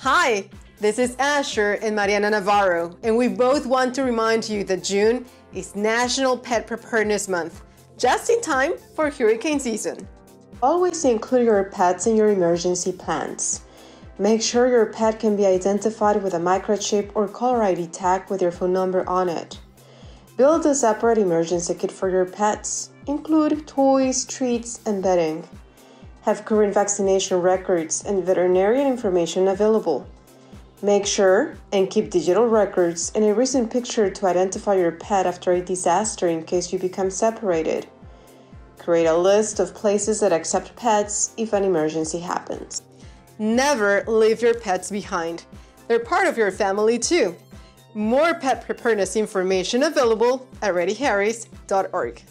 Hi, this is Asher and Mariana Navarro, and we both want to remind you that June is National Pet Preparedness Month, just in time for hurricane season. Always include your pets in your emergency plans. Make sure your pet can be identified with a microchip or caller ID tag with your phone number on it. Build a separate emergency kit for your pets. Include toys, treats, and bedding. Have current vaccination records and veterinarian information available. Make sure and keep digital records and a recent picture to identify your pet after a disaster in case you become separated. Create a list of places that accept pets if an emergency happens. Never leave your pets behind. They're part of your family too. More pet preparedness information available at readyharris.org.